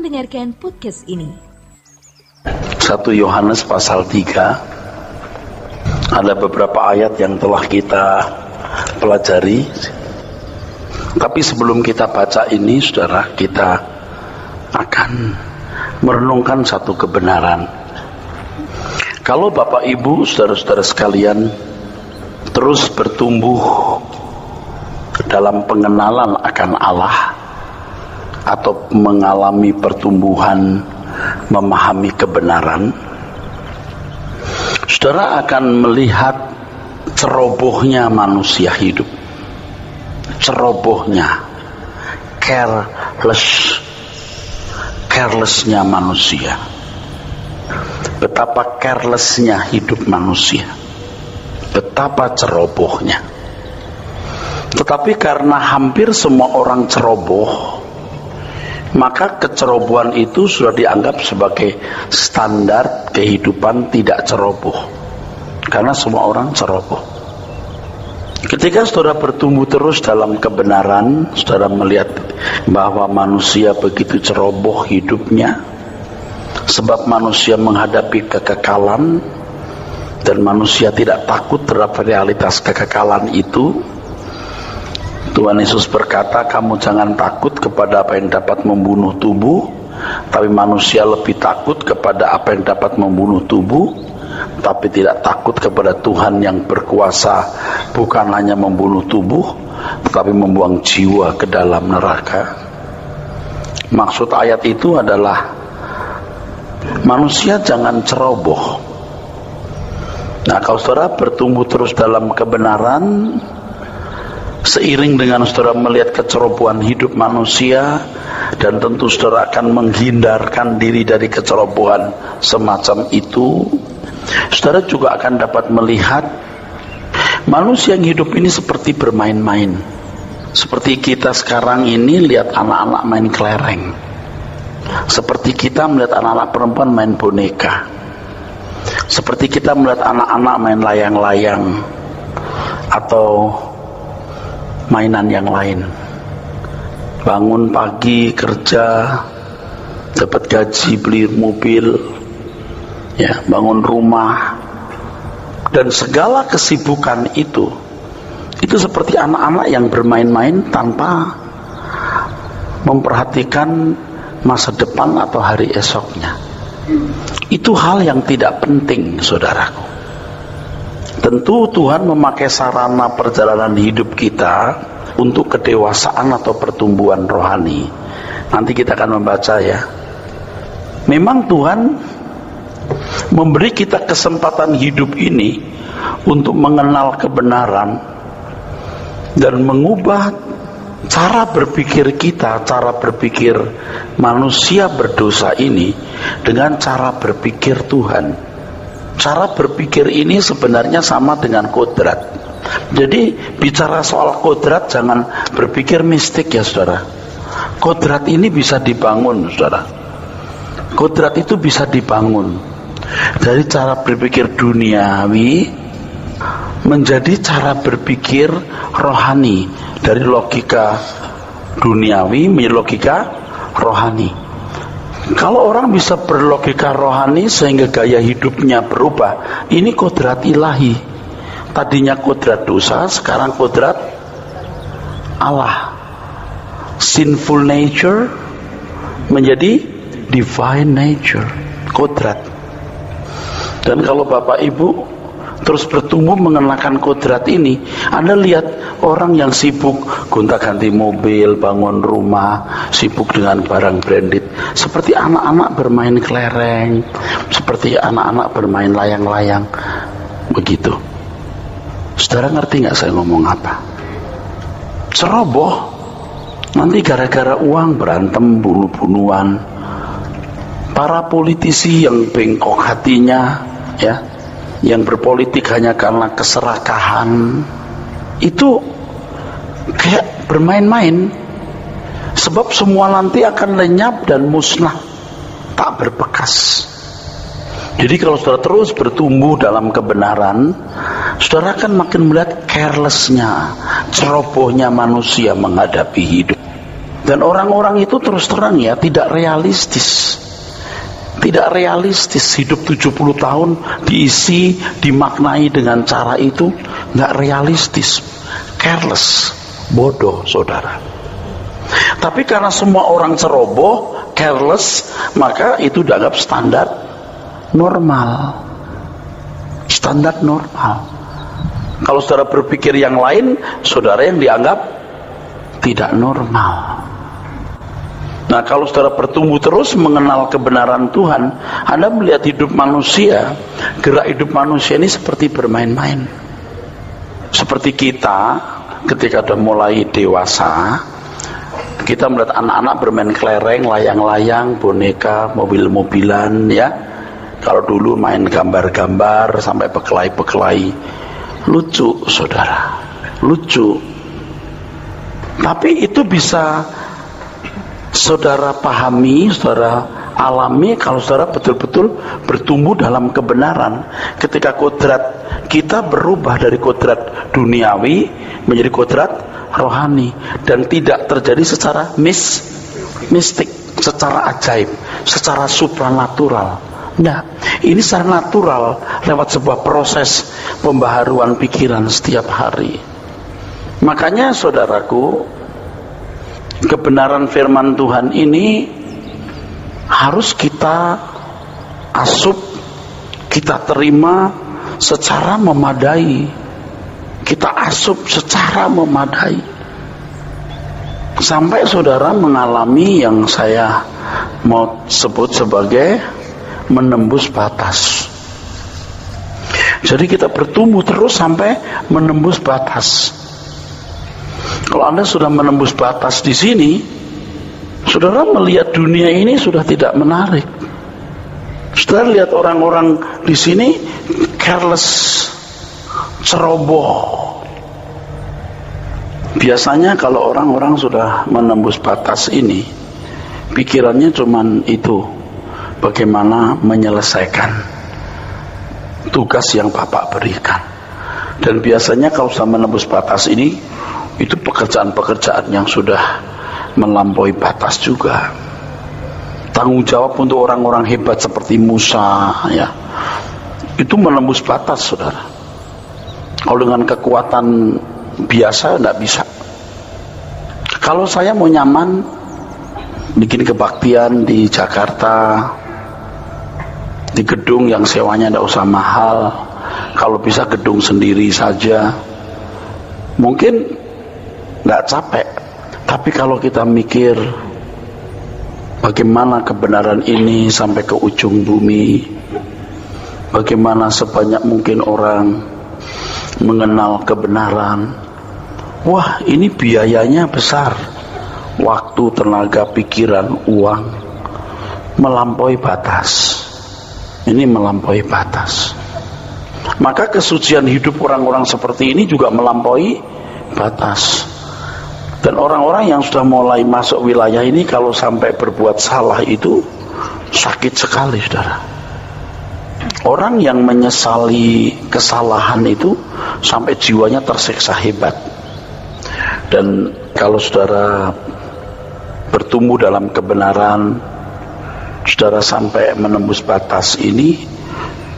mendengarkan podcast ini. 1 Yohanes pasal 3. Ada beberapa ayat yang telah kita pelajari. Tapi sebelum kita baca ini, saudara, kita akan merenungkan satu kebenaran. Kalau Bapak Ibu, saudara-saudara sekalian, terus bertumbuh dalam pengenalan akan Allah, atau mengalami pertumbuhan memahami kebenaran, saudara akan melihat cerobohnya manusia hidup, cerobohnya, carelessnya manusia, betapa carelessnya hidup manusia, betapa cerobohnya. Tetapi karena hampir semua orang ceroboh, maka kecerobohan itu sudah dianggap sebagai standar kehidupan tidak ceroboh, karena semua orang ceroboh. Ketika saudara bertumbuh terus dalam kebenaran, saudara melihat bahwa manusia begitu ceroboh hidupnya, sebab manusia menghadapi kekekalan dan manusia tidak takut terhadap realitas kekekalan itu. Tuhan Yesus berkata, kamu jangan takut kepada apa yang dapat membunuh tubuh, tapi manusia lebih takut kepada apa yang dapat membunuh tubuh, tapi tidak takut kepada Tuhan yang berkuasa bukan hanya membunuh tubuh, tetapi membuang jiwa ke dalam neraka. Maksud ayat itu adalah manusia jangan ceroboh. Nah, kalau saudara bertumbuh terus dalam kebenaran, seiring dengan saudara melihat kecerobohan hidup manusia, dan tentu saudara akan menghindarkan diri dari kecerobohan semacam itu, saudara juga akan dapat melihat manusia yang hidup ini seperti bermain-main. Seperti kita sekarang ini lihat anak-anak main kelereng, seperti kita melihat anak-anak perempuan main boneka, seperti kita melihat anak-anak main layang-layang atau mainan yang lain. Bangun pagi kerja, dapat gaji beli mobil, ya, bangun rumah, dan segala kesibukan itu seperti anak-anak yang bermain-main tanpa memperhatikan masa depan atau hari esoknya. Itu hal yang tidak penting, saudaraku. Tentu Tuhan memakai sarana perjalanan hidup kita untuk kedewasaan atau pertumbuhan rohani. Nanti kita akan membaca, ya. Memang Tuhan memberi kita kesempatan hidup ini untuk mengenal kebenaran dan mengubah cara berpikir kita, cara berpikir manusia berdosa ini dengan cara berpikir Tuhan. Cara berpikir ini sebenarnya sama dengan kodrat. Jadi bicara soal kodrat jangan berpikir mistik, ya saudara. Kodrat ini bisa dibangun, saudara. Kodrat itu bisa dibangun dari cara berpikir duniawi menjadi cara berpikir rohani, dari logika duniawi menjadi logika rohani. Kalau orang bisa berlogika rohani sehingga gaya hidupnya berubah, ini kodrat ilahi. Tadinya kodrat dosa, sekarang kodrat Allah. Sinful nature menjadi divine nature, kodrat. Dan kalau Bapak Ibu terus bertumbuh mengenakan kodrat ini, Anda lihat orang yang sibuk gonta-ganti mobil, bangun rumah, sibuk dengan barang branded, seperti anak-anak bermain kelereng, seperti anak-anak bermain layang-layang, begitu. Saudara ngerti gak saya ngomong apa? Ceroboh. Nanti gara-gara uang berantem, bunuh-bunuhan. Para politisi yang bengkok hatinya, ya, yang berpolitik hanya karena keserakahan, itu kayak bermain-main. Sebab semua nanti akan lenyap dan musnah, tak berbekas. Jadi kalau saudara terus bertumbuh dalam kebenaran, saudara akan makin melihat carelessnya, cerobohnya manusia menghadapi hidup. Dan orang-orang itu terus terang ya tidak realistis. Tidak realistis hidup 70 tahun diisi, dimaknai dengan cara itu, nggak realistis, careless, bodoh saudara. Tapi karena semua orang ceroboh, careless, maka itu dianggap standar normal. Standar normal. Kalau saudara berpikir yang lain, saudara yang dianggap tidak normal. Nah, kalau saudara bertumbuh terus mengenal kebenaran Tuhan, Anda melihat hidup manusia, gerak hidup manusia ini seperti bermain-main. Seperti kita ketika sudah mulai dewasa, kita melihat anak-anak bermain kelereng, layang-layang, boneka, mobil-mobilan, ya. Kalau dulu main gambar-gambar sampai bekelai-bekelai, lucu saudara, lucu. Tapi itu bisa saudara pahami, saudara alami kalau saudara betul-betul bertumbuh dalam kebenaran. Ketika kodrat kita berubah dari kodrat duniawi menjadi kodrat rohani, dan tidak terjadi secara mistik, secara ajaib, secara supranatural. Nah, ini secara natural lewat sebuah proses pembaharuan pikiran setiap hari. Makanya saudaraku, kebenaran firman Tuhan ini harus kita asup, kita terima secara memadai, kita asup secara memadai, sampai saudara mengalami yang saya mau sebut sebagai menembus batas. Jadi kita bertumbuh terus sampai menembus batas. Kalau Anda sudah menembus batas di sini, saudara melihat dunia ini sudah tidak menarik. Saudara lihat orang-orang di sini careless, ceroboh. Biasanya kalau orang-orang sudah menembus batas ini, pikirannya cuman itu, bagaimana menyelesaikan tugas yang Bapak berikan. Dan biasanya kalau sudah menembus batas ini, itu pekerjaan-pekerjaan yang sudah melampaui batas juga. Tanggung jawab untuk orang-orang hebat seperti Musa, ya, itu menembus batas saudara. Kalau dengan kekuatan biasa tidak bisa. Kalau saya mau nyaman bikin kebaktian di Jakarta, di gedung yang sewanya tidak usah mahal, kalau bisa gedung sendiri saja, mungkin nggak capek. Tapi kalau kita mikir bagaimana kebenaran ini sampai ke ujung bumi, bagaimana sebanyak mungkin orang mengenal kebenaran, wah ini biayanya besar, waktu, tenaga, pikiran, uang, melampaui batas. Ini melampaui batas. Maka kesucian hidup orang-orang seperti ini juga melampaui batas. Dan orang-orang yang sudah mulai masuk wilayah ini kalau sampai berbuat salah itu sakit sekali saudara. Orang yang menyesali kesalahan itu sampai jiwanya tersiksa hebat. Dan kalau saudara bertumbuh dalam kebenaran, saudara sampai menembus batas ini,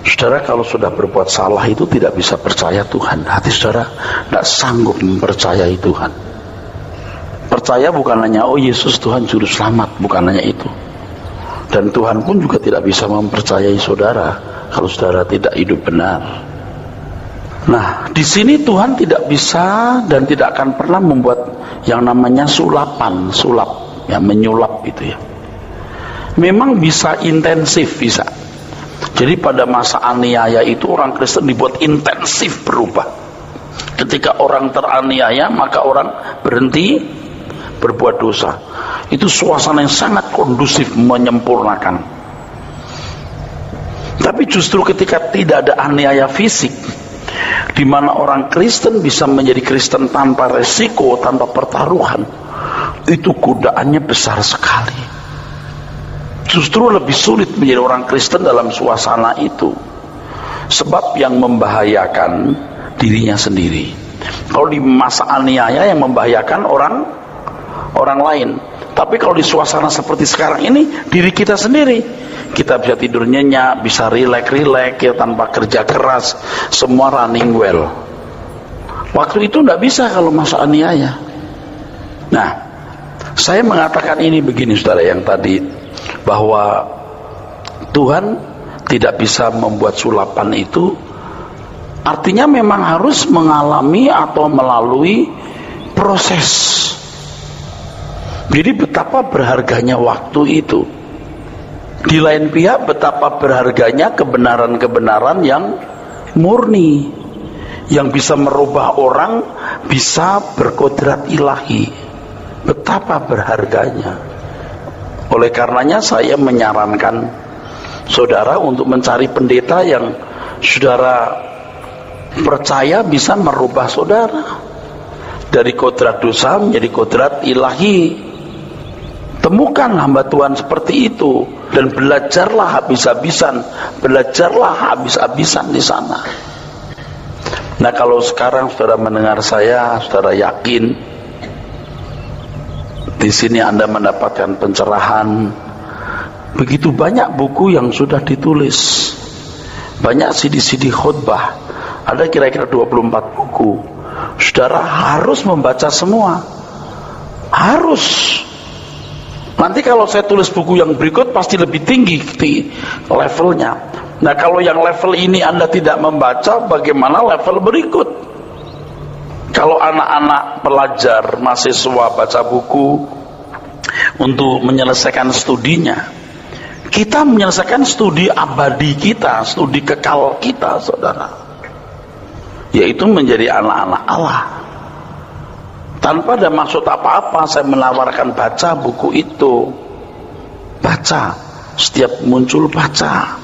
saudara kalau sudah berbuat salah itu tidak bisa percaya Tuhan. Hati saudara tidak sanggup mempercayai Tuhan. Percaya bukan hanya oh Yesus Tuhan juru selamat, bukan hanya itu. Dan Tuhan pun juga tidak bisa mempercayai saudara kalau saudara tidak hidup benar. Nah, di sini Tuhan tidak bisa dan tidak akan pernah membuat yang namanya sulap, ya, menyulap itu ya. Memang bisa intensif, bisa. Jadi pada masa aniaya itu orang Kristen dibuat intensif berubah. Ketika orang teraniaya, maka orang berhenti berbuat dosa. Itu suasana yang sangat kondusif, menyempurnakan. Tapi justru ketika tidak ada aniaya fisik, di mana orang Kristen bisa menjadi Kristen tanpa resiko, tanpa pertaruhan, itu godaannya besar sekali. Justru lebih sulit menjadi orang Kristen dalam suasana itu, sebab yang membahayakan dirinya sendiri. Kalau di masa aniaya yang membahayakan orang lain, Tapi kalau di suasana seperti sekarang ini, diri kita sendiri, kita bisa tidur nyenyak, bisa rileks ya, tanpa kerja keras, semua running well. Waktu itu tidak bisa kalau masa aniaya. Nah, saya mengatakan ini begini saudara, yang tadi bahwa Tuhan tidak bisa membuat sulapan itu, artinya memang harus mengalami atau melalui proses. Jadi betapa berharganya waktu itu. Di lain pihak betapa berharganya kebenaran-kebenaran yang murni, yang bisa merubah orang, bisa berkodrat ilahi. Betapa berharganya. Oleh karenanya saya menyarankan saudara untuk mencari pendeta yang saudara percaya bisa merubah saudara dari kodrat dosa menjadi kodrat ilahi. Temukan hamba Tuhan seperti itu dan belajarlah habis-habisan, di sana. Nah, kalau sekarang saudara mendengar saya, saudara yakin di sini Anda mendapatkan pencerahan. Begitu banyak buku yang sudah ditulis, banyak CD-CD khotbah, ada kira-kira 24 buku. Saudara harus membaca semua, harus. Nanti kalau saya tulis buku yang berikut pasti lebih tinggi levelnya. Nah, kalau yang level ini Anda tidak membaca, bagaimana level berikut? Kalau anak-anak pelajar, mahasiswa baca buku untuk menyelesaikan studinya, kita menyelesaikan studi abadi kita, studi kekal kita, saudara, yaitu menjadi anak-anak Allah. Tanpa ada maksud apa-apa, saya menawarkan baca buku itu. Baca, setiap muncul baca.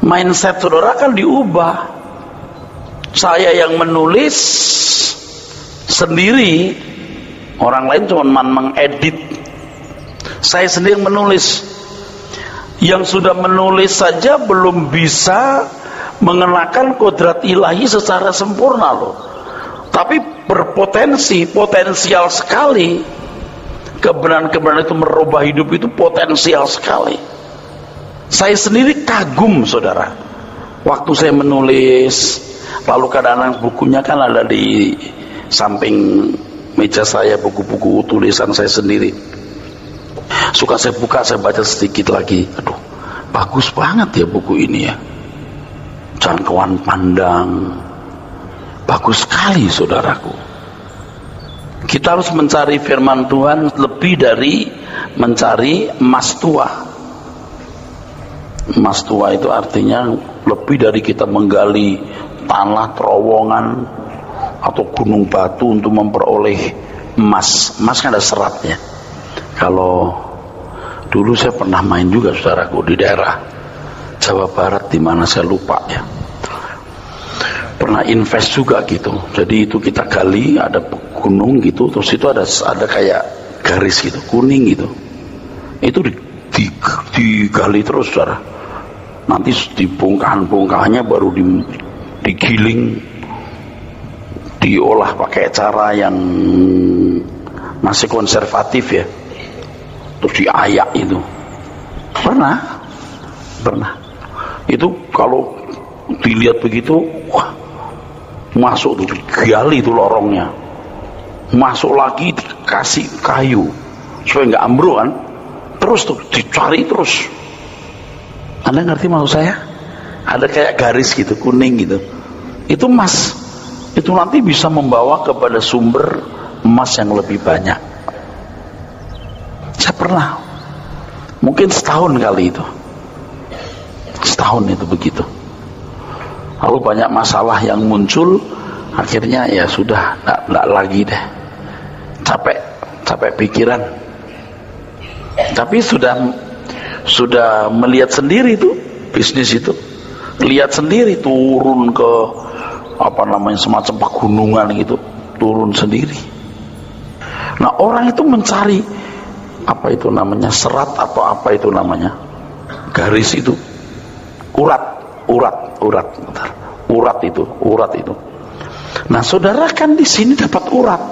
Mindset saudara kan diubah. Saya yang menulis sendiri, orang lain cuma mengedit. Saya sendiri yang menulis. Yang sudah menulis saja belum bisa mengenakan kodrat ilahi secara sempurna loh. Tapi potensial sekali. Kebenaran-kebenaran itu merubah hidup itu potensial sekali. Saya sendiri kagum saudara. Waktu saya menulis, lalu kadang-kadang bukunya kan ada di samping meja saya, buku-buku tulisan saya sendiri. Suka saya buka, saya baca sedikit lagi. Aduh, bagus banget ya buku ini ya. Jangkauan pandang, bagus sekali saudaraku. Kita harus mencari firman Tuhan lebih dari mencari emas tua. Emas tua itu artinya lebih dari kita menggali tanah, terowongan atau gunung batu untuk memperoleh emas. Emas kan ada seratnya. Kalau dulu saya pernah main juga saudaraku di daerah Jawa Barat, di mana saya lupa ya. Pernah invest juga gitu. Jadi itu kita gali, ada gunung gitu, terus itu ada kayak garis gitu, kuning gitu. Itu digali terus saudara. Nanti di bongkahan-bongkahannya baru digiling, diolah pakai cara yang masih konservatif ya. Terus diayak itu. Pernah. Itu kalau dilihat begitu, wah, masuk tuh, digali tuh lorongnya, masuk lagi, dikasih kayu supaya nggak ambruk kan, terus tuh dicari terus. Anda ngerti maksud saya? Ada kayak garis gitu, kuning gitu, itu emas. Itu nanti bisa membawa kepada sumber emas yang lebih banyak. Saya pernah, mungkin setahun kali itu, setahun itu begitu. Lalu banyak masalah yang muncul, akhirnya ya sudah, enggak lagi deh, capek pikiran. Tapi sudah melihat sendiri tuh bisnis itu, lihat sendiri turun ke semacam pegunungan gitu, turun sendiri. Nah, orang itu mencari serat atau garis itu, urat itu. Nah, saudara kan di sini dapat urat,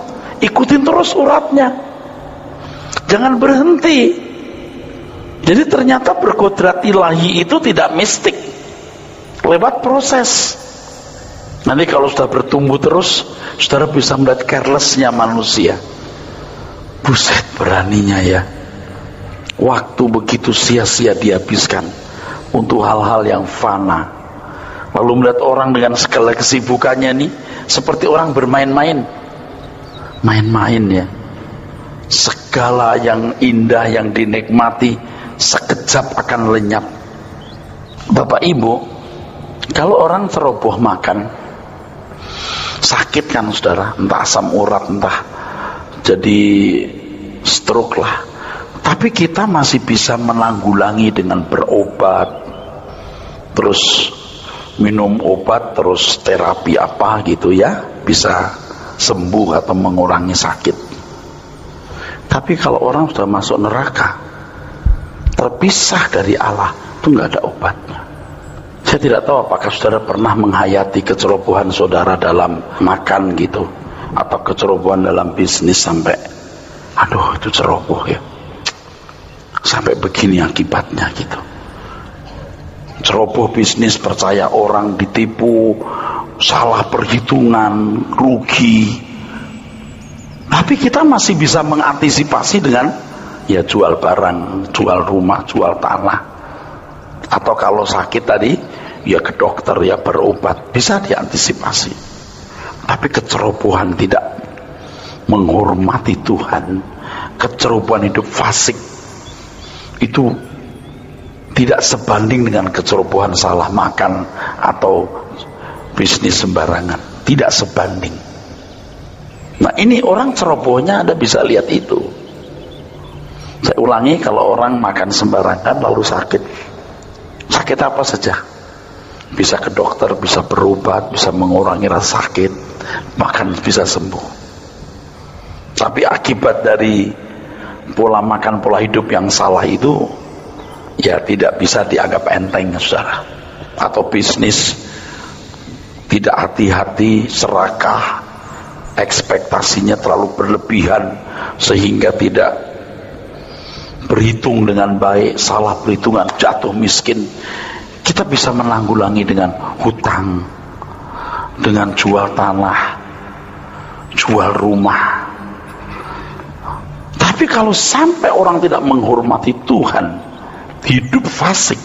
ikutin terus uratnya. Jangan berhenti. Jadi ternyata berkodrat ilahi itu tidak mistik, lewat proses. Nanti kalau sudah bertumbuh terus, saudara bisa melihat carelessnya manusia. Buset, beraninya ya, waktu begitu sia-sia dihabiskan untuk hal-hal yang fana. Lalu melihat orang dengan segala kesibukannya nih, seperti orang bermain-main. Main-main ya. Segala yang indah yang dinikmati sekejap akan lenyap. Bapak Ibu, kalau orang ceroboh makan, sakit kan saudara, entah asam urat, entah jadi stroke lah. Tapi kita masih bisa menanggulangi dengan berobat, terus minum obat, terus terapi apa gitu ya, bisa sembuh atau mengurangi sakit. Tapi kalau orang sudah masuk neraka, terpisah dari Allah, itu nggak ada obatnya. Saya tidak tahu apakah saudara pernah menghayati kecerobohan saudara dalam makan gitu, atau kecerobohan dalam bisnis sampai, aduh itu ceroboh ya, sampai begini akibatnya gitu. Ceroboh bisnis, percaya orang, ditipu, salah perhitungan, rugi. Tapi kita masih bisa mengantisipasi dengan ya jual barang, jual rumah, jual tanah, atau kalau sakit tadi ya ke dokter, ya berobat, bisa diantisipasi. Tapi kecerobohan tidak menghormati Tuhan, kecerobohan hidup fasik itu tidak sebanding dengan kecerobohan salah makan atau bisnis sembarangan, tidak sebanding. Nah ini orang cerobohnya Anda bisa lihat itu. Saya ulangi, kalau orang makan sembarangan lalu sakit, sakit apa saja, bisa ke dokter, bisa berobat, bisa mengurangi rasa sakit, bahkan bisa sembuh. Tapi akibat dari pola makan, pola hidup yang salah itu ya tidak bisa dianggap enteng saudara. Atau bisnis tidak hati-hati, serakah, ekspektasinya terlalu berlebihan sehingga tidak berhitung dengan baik, salah perhitungan, jatuh miskin. Kita bisa menanggulangi dengan hutang, dengan jual tanah, jual rumah. Tapi kalau sampai orang tidak menghormati Tuhan, hidup fasik,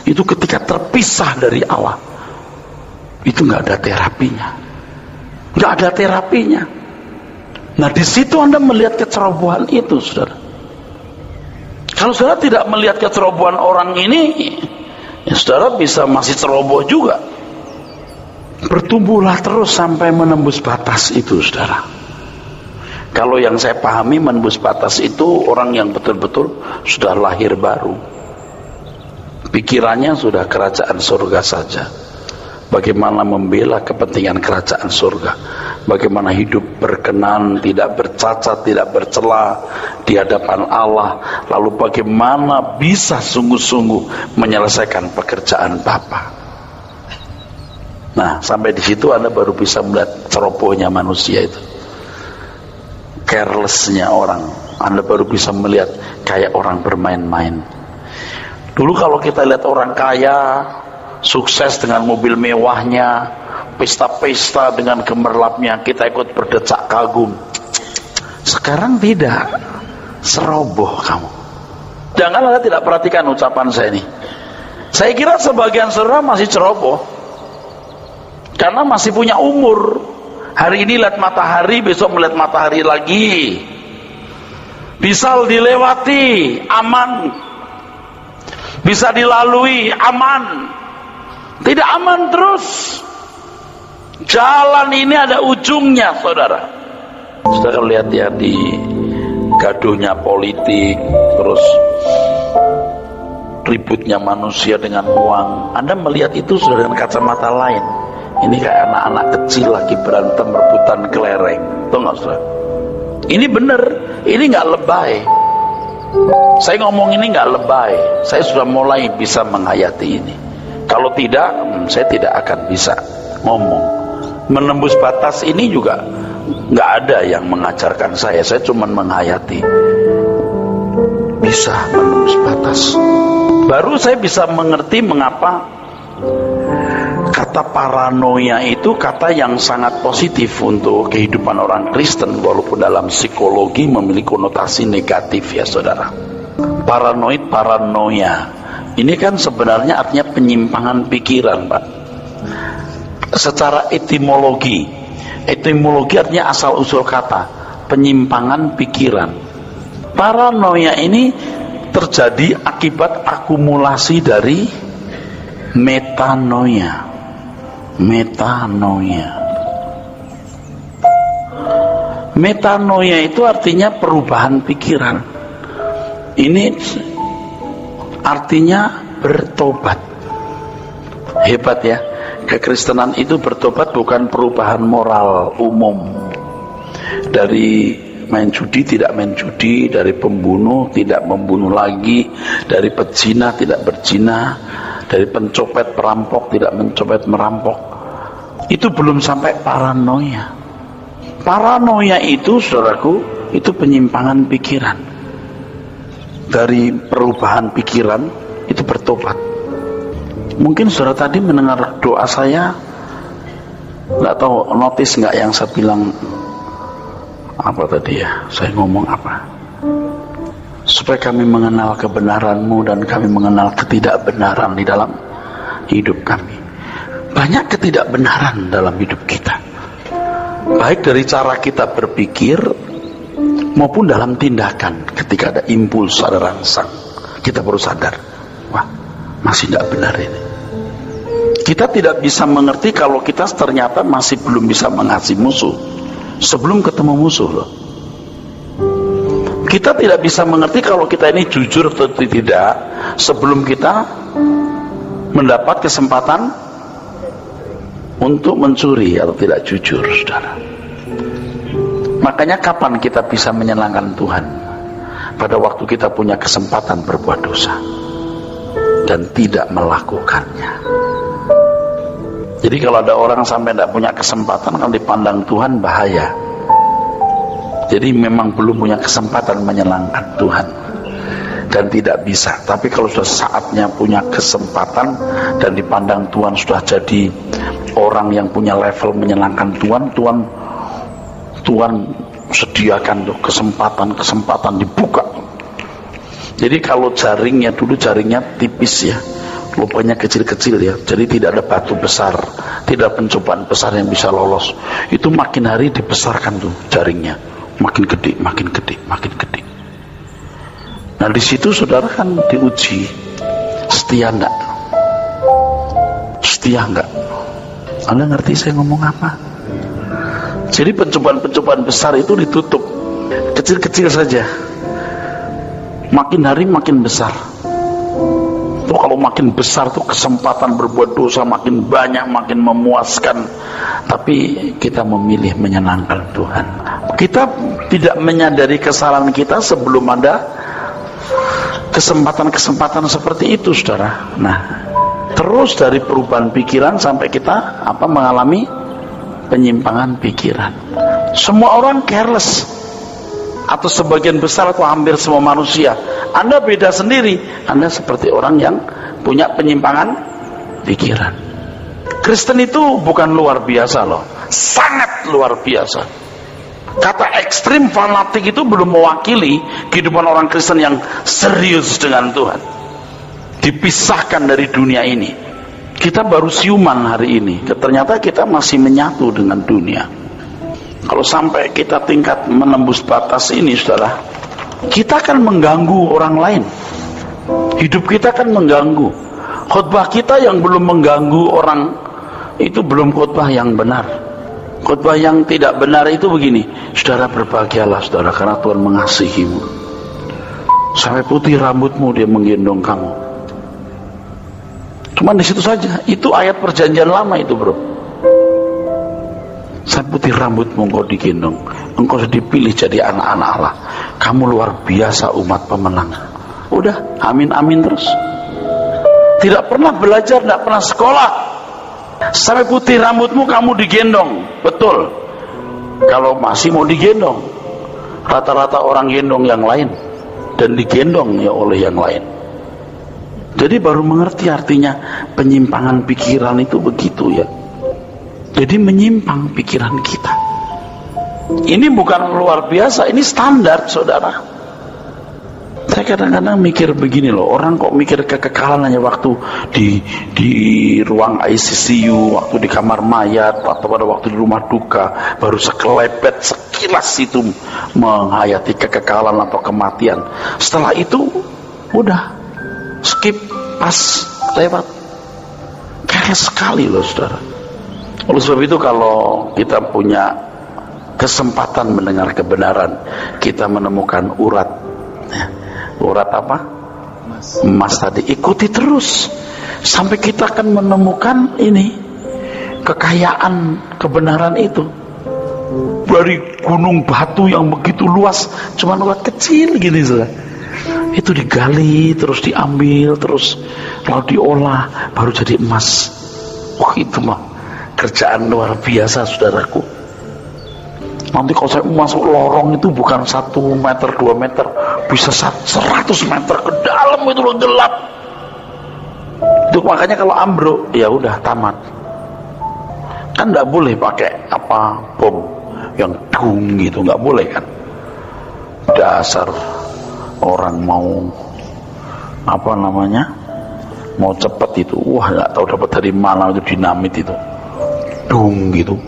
itu ketika terpisah dari Allah, itu nggak ada terapinya, nggak ada terapinya. Nah di situ Anda melihat kecerobohan itu, saudara. Kalau saudara tidak melihat kecerobohan orang ini, ya saudara bisa masih ceroboh juga. Bertumbuhlah terus sampai menembus batas itu, saudara. Kalau yang saya pahami, menembus batas itu orang yang betul-betul sudah lahir baru, pikirannya sudah kerajaan surga saja. Bagaimana membela kepentingan kerajaan surga, bagaimana hidup berkenan, tidak bercacat, tidak bercela di hadapan Allah, lalu bagaimana bisa sungguh-sungguh menyelesaikan pekerjaan Bapa. Nah, sampai di situ Anda baru bisa melihat cerobohnya manusia itu, carelessnya orang. Anda baru bisa melihat kayak orang bermain-main. Dulu kalau kita lihat orang kaya, sukses dengan mobil mewahnya, pesta-pesta dengan gemerlapnya, kita ikut berdecak kagum. Sekarang tidak, ceroboh kamu. Jangan Anda tidak perhatikan ucapan saya ini. Saya kira sebagian saudara masih ceroboh karena masih punya umur. Hari ini lihat matahari, besok melihat matahari lagi. Bisa dilewati, aman. Bisa dilalui, aman. Tidak aman terus. Jalan ini ada ujungnya, saudara. Saudara lihat ya di gaduhnya politik, terus ributnya manusia dengan uang. Anda melihat itu sudah dengan kacamata lain. Ini kayak anak-anak kecil lagi berantem rebutan kelereng. Tahu nggak, saudara? Ini benar, ini nggak lebay. Saya ngomong ini nggak lebay. Saya sudah mulai bisa menghayati ini. Kalau tidak, saya tidak akan bisa ngomong. Menembus batas ini juga nggak ada yang mengajarkan saya. Saya cuma menghayati. bisa menembus batas. Baru saya bisa mengerti mengapa kata paranoia itu kata yang sangat positif untuk kehidupan orang Kristen, walaupun dalam psikologi memiliki konotasi negatif ya saudara. Paranoid, paranoia ini kan sebenarnya artinya penyimpangan pikiran, Pak. Secara etimologi artinya asal usul kata penyimpangan pikiran. Paranoia ini terjadi akibat akumulasi dari metanoia. Metanoia itu artinya perubahan pikiran. Ini artinya bertobat. Hebat ya. Kekristenan itu bertobat bukan perubahan moral umum. Dari main judi tidak main judi, dari pembunuh tidak membunuh lagi, dari pezina tidak berzina, dari pencopet perampok tidak mencopet merampok. Itu belum sampai paranoia. Paranoia itu, saudaraku, itu penyimpangan pikiran. Dari perubahan pikiran itu bertobat. Mungkin saudara tadi mendengar doa saya, nggak tahu notice nggak yang saya bilang apa tadi ya? Saya ngomong apa? Supaya kami mengenal kebenaran-Mu dan kami mengenal ketidakbenaran di dalam hidup kami. Banyak ketidakbenaran dalam hidup kita, baik dari cara kita berpikir maupun dalam tindakan. Ketika ada impuls, ada rangsang, kita baru sadar, wah, masih tidak benar ini. Kita tidak bisa mengerti kalau kita ternyata masih belum bisa mengasihi musuh sebelum ketemu musuh loh. Kita tidak bisa mengerti kalau kita ini jujur atau tidak sebelum kita mendapat kesempatan untuk mencuri atau tidak jujur, saudara. Makanya kapan kita bisa menyenangkan Tuhan? Pada waktu kita punya kesempatan berbuat dosa dan tidak melakukannya. Jadi kalau ada orang sampai tidak punya kesempatan, kalau dipandang Tuhan bahaya. Jadi memang belum punya kesempatan menyenangkan Tuhan dan tidak bisa. Tapi kalau sudah saatnya punya kesempatan dan dipandang Tuhan sudah jadi orang yang punya level menyenangkan Tuhan, Tuhan sediakan tuh kesempatan dibuka. Jadi kalau jaringnya dulu jaringnya tipis ya, lubangnya kecil-kecil ya, jadi tidak ada batu besar, tidak pencobaan besar yang bisa lolos. Itu makin hari dibesarkan tuh jaringnya, makin gede. Nah di situ saudara kan diuji, setia enggak? Anda ngerti saya ngomong apa? Jadi pencobaan besar itu ditutup, kecil-kecil saja. Makin hari makin besar. Tuh kalau makin besar tuh kesempatan berbuat dosa makin banyak, makin memuaskan. Tapi kita memilih menyenangkan Tuhan. Kita tidak menyadari kesalahan kita sebelum ada kesempatan-kesempatan seperti itu, saudara. Nah, terus dari perubahan pikiran sampai kita mengalami penyimpangan pikiran. Semua orang careless, atau sebagian besar atau hampir semua manusia. Anda beda sendiri. Anda seperti orang yang punya penyimpangan pikiran. Kristen itu bukan luar biasa loh, sangat luar biasa. Kata ekstrim fanatik itu belum mewakili kehidupan orang Kristen yang serius dengan Tuhan, dipisahkan dari dunia ini. Kita baru siuman hari ini, ternyata kita masih menyatu dengan dunia. Kalau sampai kita tingkat menembus batas ini, saudara, kita akan mengganggu orang lain. Hidup kita akan mengganggu. Khotbah kita yang belum mengganggu orang itu belum khotbah yang benar. Khotbah yang tidak benar itu begini, saudara, berbahagialah saudara karena Tuhan mengasihimu. Sampai putih rambutmu dia menggendong kamu. Cuman di situ saja. Itu ayat perjanjian lama itu, bro. Sampai putih rambutmu engkau digendong, engkau sudah dipilih jadi anak-anak Allah. Kamu luar biasa umat pemenang. Udah, amin terus. Tidak pernah belajar, tidak pernah sekolah. Sampai putih rambutmu kamu digendong. Betul. Kalau masih mau digendong, rata-rata orang gendong yang lain. dan digendong ya oleh yang lain. Jadi baru mengerti artinya penyimpangan pikiran itu begitu ya. Jadi menyimpang pikiran kita. Ini bukan luar biasa, ini standar, saudara. Saya kadang-kadang mikir begini loh, orang kok mikir kekekalan hanya waktu di ruang ICU, waktu di kamar mayat, atau pada waktu di rumah duka, baru sekelepet, sekilas itu menghayati kekekalan atau kematian. Setelah itu, udah skip, pas, lewat. Careless sekali loh, saudara. Oleh sebab itu kalau kita punya kesempatan mendengar kebenaran, kita menemukan urat, ya. Urat apa? Emas tadi, ikuti terus sampai kita akan menemukan ini kekayaan kebenaran itu. Dari gunung batu yang begitu luas, cuma urat kecil gini saja. Itu digali, terus diambil, terus lalu diolah, baru jadi emas. Wah, itu mah kerjaan luar biasa, saudaraku. Nanti kalau saya masuk lorong itu bukan 1 meter, 2 meter, bisa 100 meter ke dalam, itu loh, gelap. Itu makanya kalau ambruk, ya udah tamat. Kan nggak boleh pakai apa bom yang dung gitu, nggak boleh kan. Dasar orang mau apa namanya, mau cepet itu, wah nggak tahu dapat dari mana itu dinamit itu, dung gitu,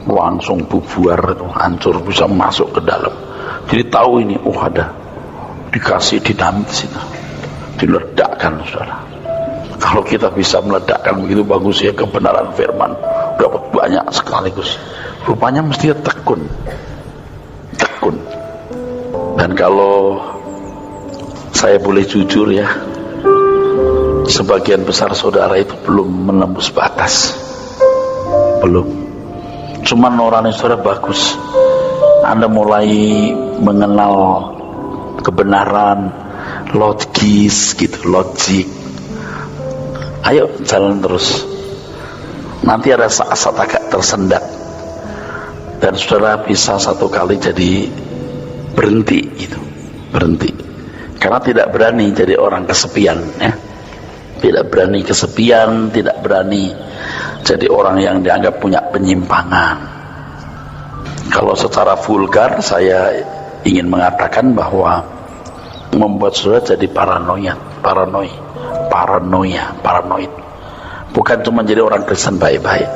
langsung bubar itu, hancur, bisa masuk ke dalam. Jadi tahu ini, oh ada dikasih dinamit situ, diledakkan, saudara. Kalau kita bisa meledakkan begitu bagus ya kebenaran firman, dapat banyak sekaligus. Rupanya mesti tekun. Dan kalau saya boleh jujur ya, sebagian besar saudara itu belum menembus batas, belum. Cuman nurani saudara bagus. Anda mulai mengenal kebenaran, logis gitu, logik. Ayo jalan terus. Nanti ada saat-saat agak tersendat, dan saudara bisa satu kali jadi berhenti gitu, berhenti. Karena tidak berani jadi orang kesepian ya. Tidak berani kesepian, tidak berani jadi orang yang dianggap punya penyimpangan. Kalau secara vulgar saya ingin mengatakan bahwa membuat saudara jadi paranoid. Bukan cuma jadi orang Kristen baik-baik.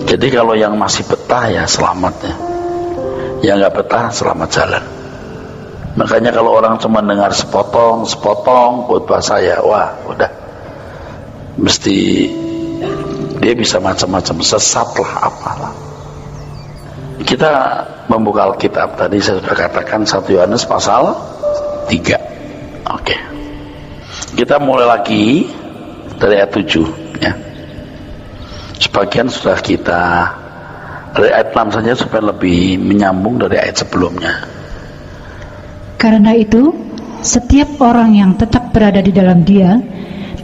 Jadi kalau yang masih betah ya selamatnya, yang nggak betah selamat jalan. Makanya kalau orang cuma dengar sepotong khotbah saya, wah udah mesti dia bisa macam-macam, sesat lah apalah. Kita membuka Alkitab, tadi saya sudah katakan 1 Yohanes pasal 3. Oke. Kita mulai lagi dari ayat 7 ya. Sebagian sudah kita dari ayat 6 saja supaya lebih menyambung dari ayat sebelumnya. Karena itu, setiap orang yang tetap berada di dalam Dia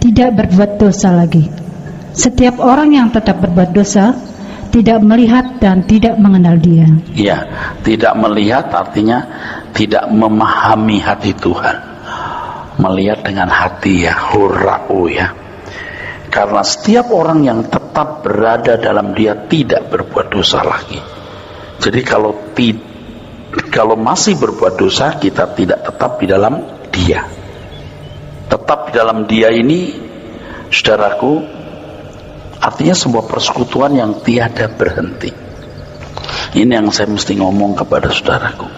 tidak berbuat dosa lagi. Setiap orang yang tetap berbuat dosa tidak melihat dan tidak mengenal Dia. Ya, tidak melihat artinya tidak memahami hati Tuhan. Melihat dengan hati ya, hurra'u ya. Karena setiap orang yang tetap berada dalam Dia tidak berbuat dosa lagi. Jadi kalau masih berbuat dosa, kita tidak tetap di dalam Dia. Tetap di dalam Dia ini, saudaraku, artinya sebuah persekutuan yang tiada berhenti. Ini yang saya mesti ngomong kepada saudaraku.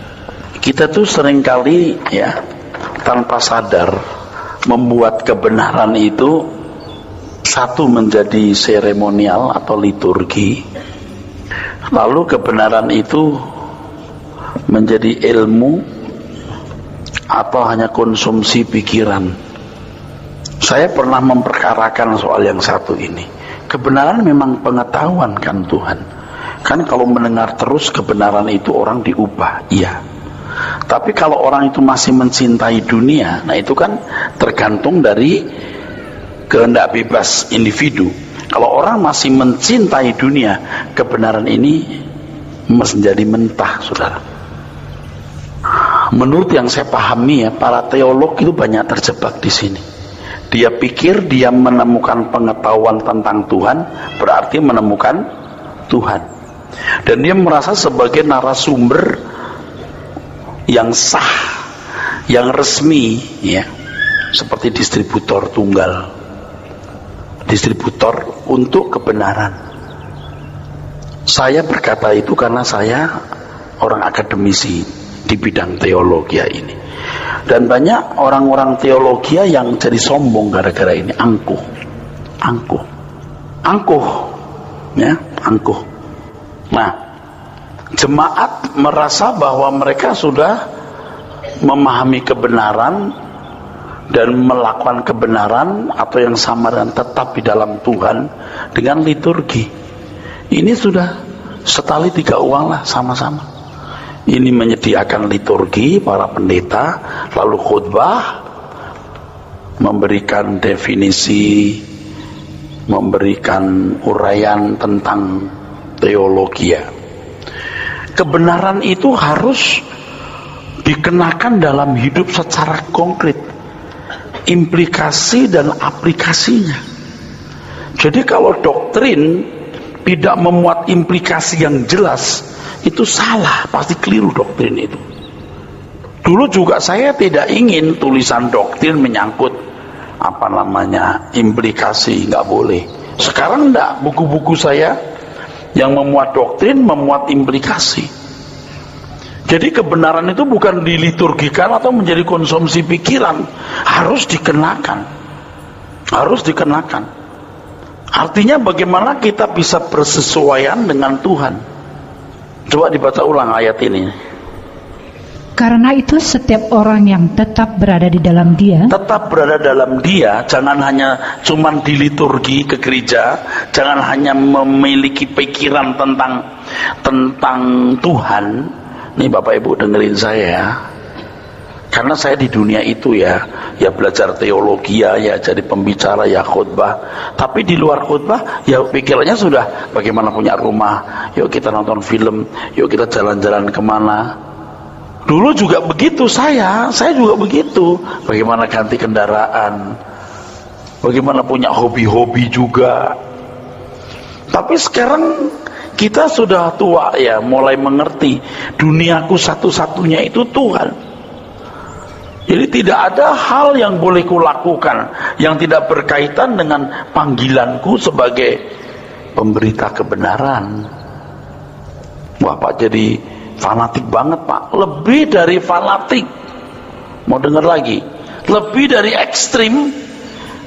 Kita tuh seringkali ya tanpa sadar membuat kebenaran itu satu menjadi seremonial atau liturgi, lalu kebenaran itu menjadi ilmu atau hanya konsumsi pikiran. Saya pernah memperkarakan soal yang satu ini. Kebenaran memang pengetahuan kan Tuhan. Kan kalau mendengar terus kebenaran itu orang diubah, iya. Tapi kalau orang itu masih mencintai dunia, nah itu kan tergantung dari kehendak bebas individu. Kalau orang masih mencintai dunia, kebenaran ini menjadi mentah, saudara. Menurut yang saya pahami ya, para teolog itu banyak terjebak di sini. Dia pikir dia menemukan pengetahuan tentang Tuhan berarti menemukan Tuhan, dan dia merasa sebagai narasumber yang sah, yang resmi, ya, seperti distributor tunggal, distributor untuk kebenaran. Saya berkata itu karena saya orang akademisi di bidang teologi ini, dan banyak orang-orang teologi yang jadi sombong gara-gara ini, angkuh, ya, angkuh. Nah, jemaat merasa bahwa mereka sudah memahami kebenaran dan melakukan kebenaran atau yang sama dan tetap di dalam Tuhan dengan liturgi. Ini sudah setali tiga uang lah, sama-sama. Ini menyediakan liturgi para pendeta, lalu khutbah, memberikan definisi, memberikan uraian tentang teologi. Kebenaran itu harus dikenakan dalam hidup secara konkret, implikasi dan aplikasinya. Jadi kalau doktrin tidak memuat implikasi yang jelas, itu salah, pasti keliru doktrin itu. Dulu juga saya tidak ingin tulisan doktrin menyangkut implikasi, nggak boleh. Sekarang enggak, buku-buku saya yang memuat doktrin memuat implikasi. Jadi kebenaran itu bukan diliturgikan atau menjadi konsumsi pikiran, harus dikenakan, artinya bagaimana kita bisa bersesuaian dengan Tuhan. Coba dibaca ulang ayat ini. Karena itu setiap orang yang tetap berada di dalam Dia, jangan hanya cuman di liturgi ke gereja, jangan hanya memiliki pikiran tentang Tuhan. Nih Bapak Ibu dengerin saya ya, karena saya di dunia itu ya belajar teologi ya jadi pembicara ya khutbah, tapi di luar khutbah ya pikirannya sudah bagaimana punya rumah, yuk kita nonton film, yuk kita jalan-jalan kemana. Dulu juga begitu, saya juga begitu, bagaimana ganti kendaraan, bagaimana punya hobi-hobi juga. Tapi sekarang kita sudah tua ya, mulai mengerti duniaku satu-satunya itu Tuhan. Jadi tidak ada hal yang boleh kulakukan yang tidak berkaitan dengan panggilanku sebagai pemberita kebenaran. Wah Pak jadi fanatik banget Pak, lebih dari fanatik. Mau dengar lagi, lebih dari ekstrim.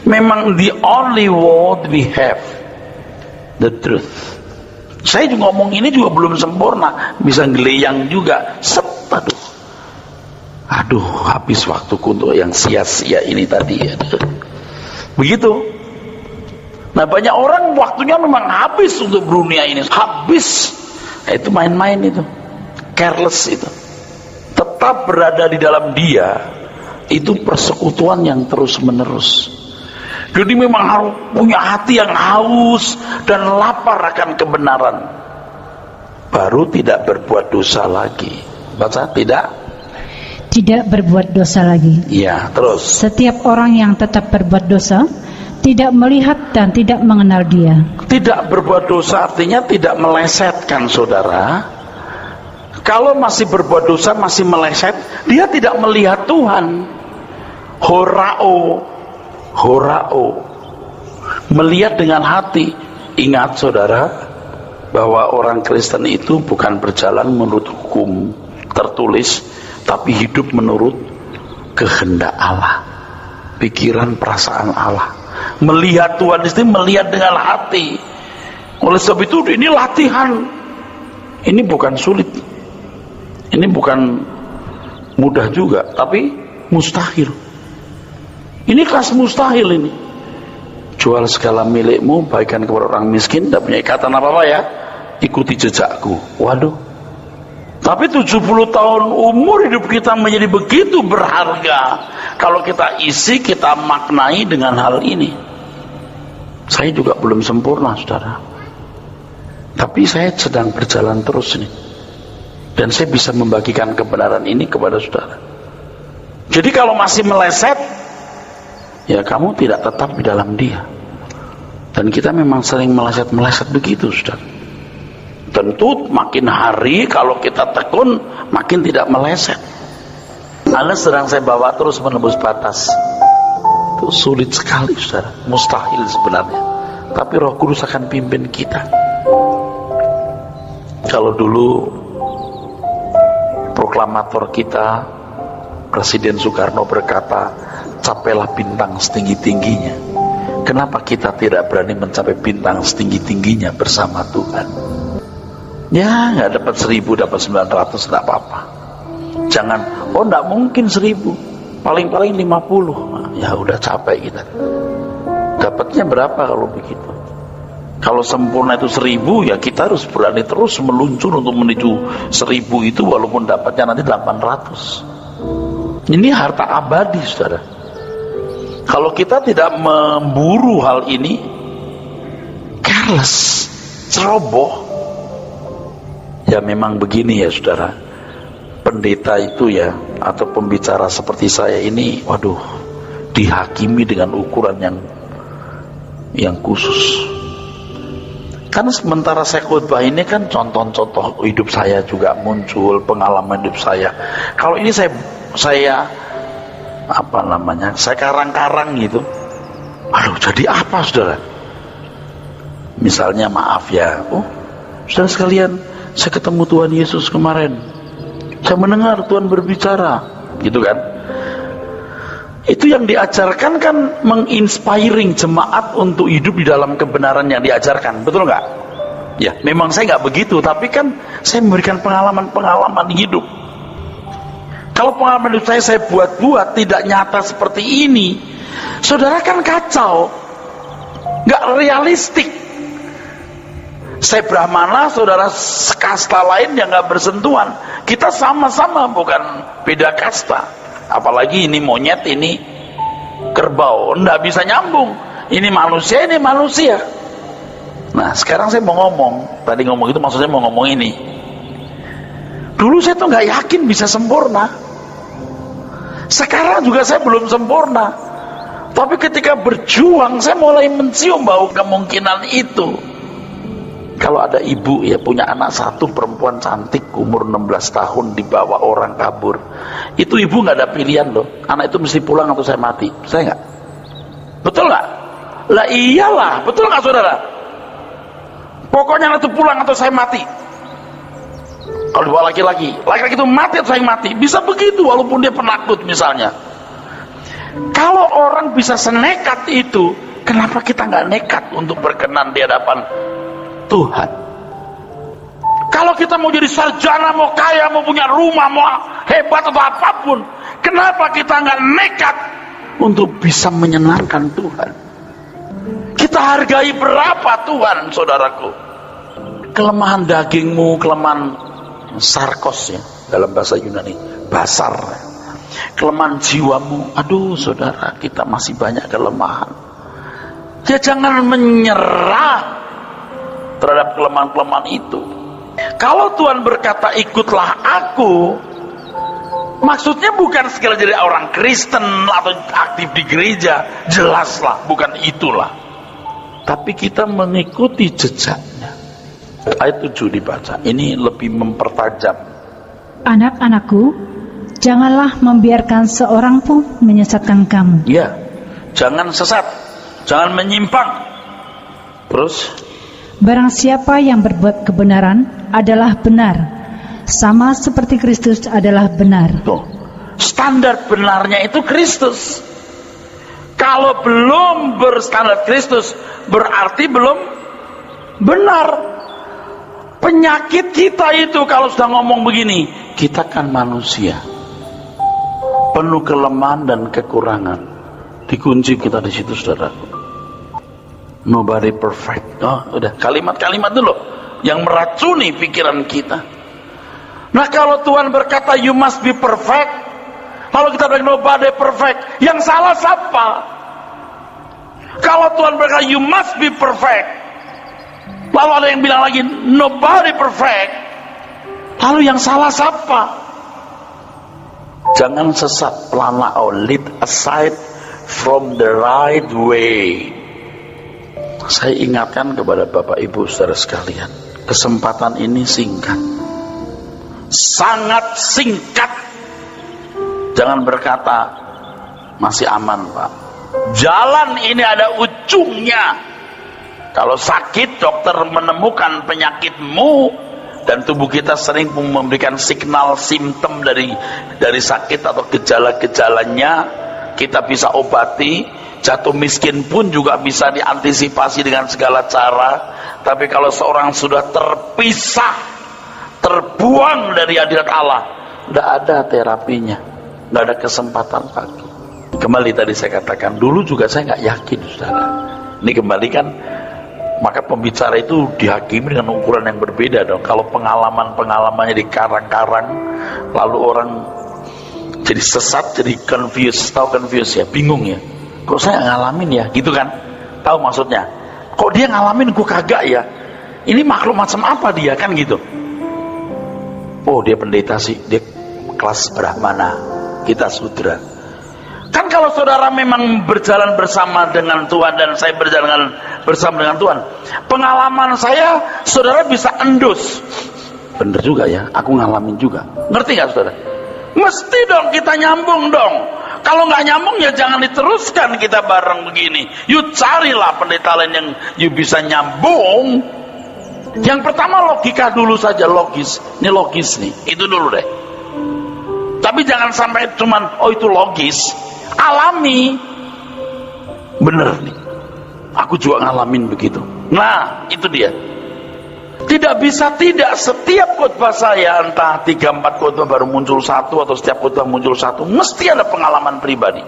Memang the only word we have, the truth. Saya juga ngomong ini juga belum sempurna, bisa geleyang juga. Aduh, habis waktuku untuk yang sia-sia ini tadi. Begitu. Nah banyak orang waktunya memang habis untuk dunia ini, habis. Itu main-main itu, careless itu. Tetap berada di dalam Dia, itu persekutuan yang terus-menerus. Jadi memang harus punya hati yang haus dan lapar akan kebenaran, baru tidak berbuat dosa lagi. Baca, tidak berbuat dosa lagi. Ya, terus. Setiap orang yang tetap berbuat dosa tidak melihat dan tidak mengenal Dia. Tidak berbuat dosa artinya tidak melesetkan, saudara. Kalau masih berbuat dosa, masih meleset, dia tidak melihat Tuhan. Horao, melihat dengan hati. Ingat saudara, bahwa orang Kristen itu bukan berjalan menurut hukum tertulis, tapi hidup menurut kehendak Allah, pikiran perasaan Allah. Melihat Tuhan itu melihat dengan hati. Oleh sebab itu ini latihan. Ini bukan sulit, ini bukan mudah juga, tapi mustahil. Ini kelas mustahil ini. Jual segala milikmu, bagikan kepada orang miskin, tidak punya ikatan apa-apa ya, ikuti jejakku. Waduh. Tapi 70 tahun umur hidup kita menjadi begitu berharga kalau kita isi, kita maknai dengan hal ini. Saya juga belum sempurna saudara, tapi saya sedang berjalan terus nih. Dan saya bisa membagikan kebenaran ini kepada saudara. Jadi kalau masih meleset, ya kamu tidak tetap di dalam dia. Dan kita memang sering meleset-meleset begitu, saudara. Tentu makin hari kalau kita tekun, makin tidak meleset. Anda sedang saya bawa terus menembus batas. Itu sulit sekali, saudara. Mustahil sebenarnya. Tapi Roh Kudus akan pimpin kita. Kalau dulu proklamator kita Presiden Soekarno berkata, capailah bintang setinggi-tingginya. Kenapa kita tidak berani mencapai bintang setinggi-tingginya bersama Tuhan? Ya, nggak dapat 1000, dapat 900, nggak apa-apa. Jangan, oh nggak mungkin 1000, paling-paling 50. Nah, ya udah capek kita. Dapatnya berapa kalau begitu? Kalau sempurna itu 1000, ya kita harus berani terus meluncur untuk menuju 1000 itu, walaupun dapatnya nanti 800. Ini harta abadi, saudara. Kalau kita tidak memburu hal ini, careless, ceroboh, ya memang begini ya saudara. Pendeta itu ya, atau pembicara seperti saya ini, waduh, dihakimi dengan ukuran yang khusus. Kan sementara saya khotbah ini kan contoh-contoh hidup saya juga muncul, pengalaman hidup saya. Kalau ini saya saya karang-karang gitu. Aduh, jadi apa saudara? Misalnya maaf ya, oh saudara sekalian, saya ketemu Tuhan Yesus kemarin, saya mendengar Tuhan berbicara, gitu kan? Itu yang diajarkan kan menginspiring jemaat untuk hidup di dalam kebenaran yang diajarkan, betul nggak? Ya, memang saya nggak begitu, tapi kan saya memberikan pengalaman hidup. Kalau pengalaman hidup saya buat-buat, tidak nyata seperti ini, saudara kan kacau, nggak realistik. Saya Brahmana, saudara kasta lain yang nggak bersentuhan. Kita sama-sama, bukan beda kasta. Apalagi ini monyet, ini kerbau, nggak bisa nyambung. Ini manusia, ini manusia. Nah, sekarang saya mau ngomong. Tadi ngomong itu maksudnya mau ngomong ini. Dulu saya tuh nggak yakin bisa sempurna. Sekarang juga saya belum sempurna. Tapi ketika berjuang, saya mulai mencium bau kemungkinan itu. Kalau ada ibu ya punya anak satu perempuan cantik umur 16 tahun dibawa orang kabur, itu ibu nggak ada pilihan loh. Anak itu mesti pulang atau saya mati. Saya nggak. Betul nggak? Lah iyalah, betul nggak saudara? Pokoknya anak itu pulang atau saya mati. Kalau dibawa laki-laki itu mati atau saya mati, bisa begitu walaupun dia penakut misalnya. Kalau orang bisa senekat itu, kenapa kita nggak nekat untuk berkenan di hadapan Tuhan? Kalau kita mau jadi sarjana, mau kaya, mau punya rumah, mau hebat atau apapun, kenapa kita nggak nekat untuk bisa menyenangkan Tuhan? Kita hargai berapa Tuhan, saudaraku? Kelemahan dagingmu, kelemahan sarkos ya, dalam bahasa Yunani, basar. Kelemahan jiwamu, aduh saudara, kita masih banyak kelemahan. Ya jangan menyerah terhadap kelemahan-kelemahan itu. Kalau Tuhan berkata ikutlah aku, maksudnya bukan sekali jadi orang Kristen atau aktif di gereja, jelaslah bukan itulah. Tapi kita mengikuti jejaknya. Ayat 7 dibaca, ini lebih mempertajam. Anak-anakku, janganlah membiarkan seorang pun menyesatkan kamu. Ya, jangan sesat, jangan menyimpang. Terus, barang siapa yang berbuat kebenaran adalah benar, sama seperti Kristus adalah benar. Tuh, standar benarnya itu Kristus. Kalau belum berstandar Kristus, berarti belum benar. Penyakit kita itu kalau sudah ngomong begini, kita kan manusia, penuh kelemahan dan kekurangan. Dikunci kita di situ, saudaraku. Nobody perfect. Oh, udah kalimat-kalimat dulu yang meracuni pikiran kita. Nah, kalau Tuhan berkata you must be perfect, lalu kita bilang nobody perfect, yang salah siapa? Kalau Tuhan berkata you must be perfect, lalu ada yang bilang lagi nobody perfect, Lalu yang salah siapa? Jangan sesat, pelan-pelan, lead aside from the right way. Saya ingatkan kepada Bapak Ibu saudara sekalian, kesempatan ini singkat, sangat singkat. Jangan berkata masih aman Pak, jalan ini ada ujungnya. Kalau sakit, dokter menemukan penyakitmu dan tubuh kita sering memberikan signal simptom dari sakit atau gejala-gejalanya, kita bisa obati. Jatuh miskin pun juga bisa diantisipasi dengan segala cara. Tapi kalau seorang sudah terpisah, terbuang dari hadirat Allah, tidak ada terapinya, tidak ada kesempatan lagi. Kembali tadi saya katakan, dulu juga saya nggak yakin, saudara. Ini kembali kan, maka pembicara itu dihakimi dengan ukuran yang berbeda dong. Kalau pengalamannya dikarang-karang, lalu orang jadi sesat, jadi confused, ya, bingung ya. Kok saya ngalamin ya, gitu kan? Tahu maksudnya? Kok dia ngalamin, gue kagak ya? Ini makhluk macam apa dia, kan gitu? Oh, dia pendeta sih, dia kelas Brahmana, kita Sudra. Kan kalau saudara memang berjalan bersama dengan Tuhan dan saya berjalan bersama dengan Tuhan, pengalaman saya saudara bisa endus. Bener juga ya, aku ngalamin juga. Ngerti gak saudara? Mesti dong kita nyambung dong. Kalau nggak nyambung ya jangan diteruskan kita bareng begini. Yuk carilah pendeta lain yang yuk bisa nyambung. Yang pertama logika dulu saja, logis. Ini logis nih, itu dulu deh. Tapi jangan sampai cuman oh itu logis, alami. Bener nih, aku juga ngalamin begitu. Nah itu dia. Tidak bisa tidak, setiap khotbah saya entah 3-4 khotbah baru muncul satu, atau setiap khotbah muncul satu, mesti ada pengalaman pribadi.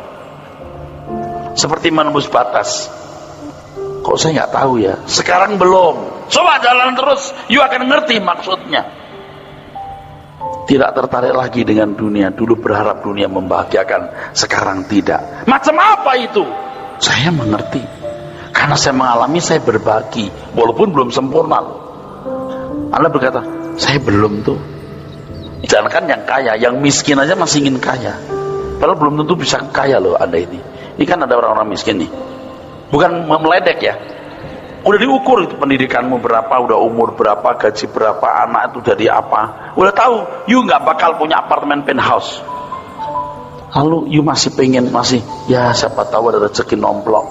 Seperti menembus batas. Kok saya nggak tahu ya? Sekarang belum. Coba jalan terus, you akan ngerti maksudnya. Tidak tertarik lagi dengan dunia. Dulu berharap dunia membahagiakan, sekarang tidak. Macam apa itu? Saya mengerti. Karena saya mengalami, saya berbagi, walaupun belum sempurna loh. Anda berkata, saya belum tuh. Jangan kan yang kaya, yang miskin aja masih ingin kaya. Padahal belum tentu bisa kaya loh Anda ini. Ini kan ada orang-orang miskin nih. Bukan meledek ya. Udah diukur itu pendidikanmu berapa, udah umur berapa, gaji berapa, anak itu dari apa. Udah tahu, you nggak bakal punya apartemen penthouse. Lalu you masih pengen, ya siapa tahu ada rezeki nomplok.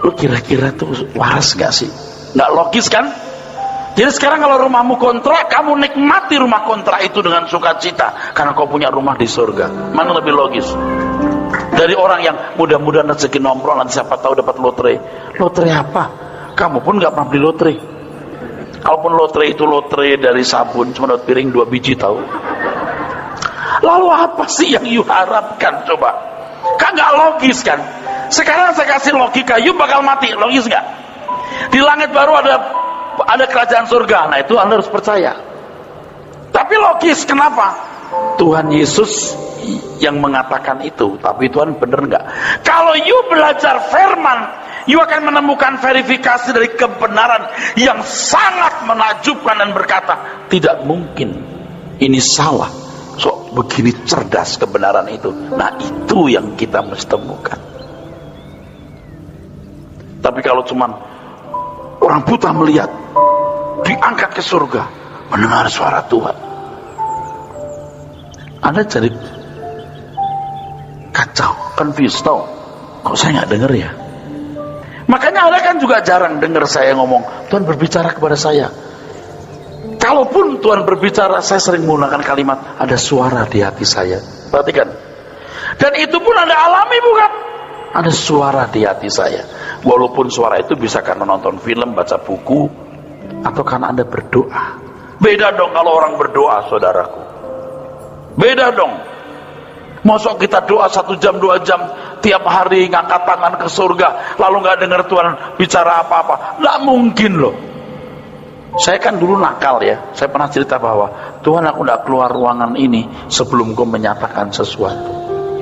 Lu kira-kira tuh waras gak sih? Nggak logis kan? Jadi sekarang kalau rumahmu kontrak, kamu nikmati rumah kontrak itu dengan sukacita karena kau punya rumah di surga. Mana lebih logis? Dari orang yang mudah-mudahan rezeki nomplok, nanti siapa tahu dapat lotre. Lotre apa? Kamu pun nggak pernah beli lotre. Kalaupun lotre itu lotre dari sabun, cuma dapat piring 2 biji tahu. Lalu apa sih yang you harapkan coba? Kan nggak logis kan? Sekarang saya kasih logika, you bakal mati, logis nggak? Di langit baru ada kerajaan surga, nah itu Anda harus percaya. Tapi logis, kenapa? Tuhan Yesus yang mengatakan itu, tapi Tuhan bener nggak? Kalau you belajar firman, you akan menemukan verifikasi dari kebenaran yang sangat menakjubkan dan berkata, tidak mungkin, ini salah. So, begini cerdas kebenaran itu. Nah itu yang kita mesti temukan. Tapi kalau cuman orang buta melihat, diangkat ke surga, mendengar suara Tuhan, Anda jadi kacau, confused, tau? Kok saya nggak dengar ya? Makanya Anda kan juga jarang dengar saya ngomong, Tuhan berbicara kepada saya. Kalaupun Tuhan berbicara, saya sering menggunakan kalimat, ada suara di hati saya. Perhatikan. Dan itu pun Anda alami bukan? Ada suara di hati saya. Walaupun suara itu bisa karena nonton film, baca buku, atau karena Anda berdoa. Beda dong kalau orang berdoa, saudaraku. Beda dong. Masuk kita doa 1 jam 2 jam tiap hari, ngangkat tangan ke surga, lalu nggak dengar Tuhan bicara apa-apa. Nggak mungkin loh. Saya kan dulu nakal ya. Saya pernah cerita bahwa Tuhan, aku nggak keluar ruangan ini sebelum Kau menyatakan sesuatu.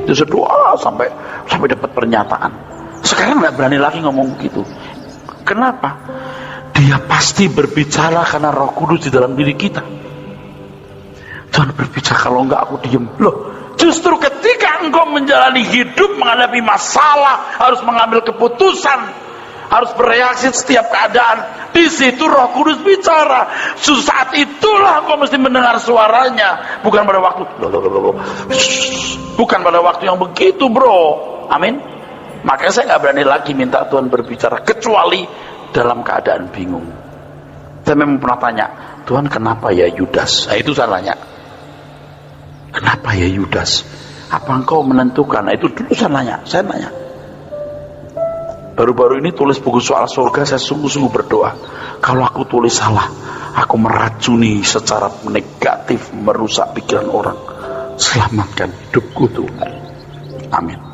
Itu doa sampai dapat pernyataan. Sekarang nggak berani lagi ngomong begitu. Kenapa? Dia pasti berbicara karena Roh Kudus di dalam diri kita. Tuhan berbicara, kalau enggak aku diem. Loh, justru ketika engkau menjalani hidup, menghadapi masalah, harus mengambil keputusan, harus bereaksi setiap keadaan, di situ Roh Kudus bicara. Saat itulah engkau mesti mendengar suaranya, bukan pada waktu bukan pada waktu yang begitu, bro. Amin. Makanya saya nggak berani lagi minta Tuhan berbicara kecuali dalam keadaan bingung. Saya memang pernah tanya, Tuhan kenapa ya Yudas? Nah, itu saya tanya, kenapa ya Yudas? Apa engkau menentukan? Nah, itu dulu saya nanya. Baru-baru ini tulis buku soal surga, saya sungguh-sungguh berdoa, kalau aku tulis salah, aku meracuni secara negatif, merusak pikiran orang. Selamatkan hidupku Tuhan. Amin.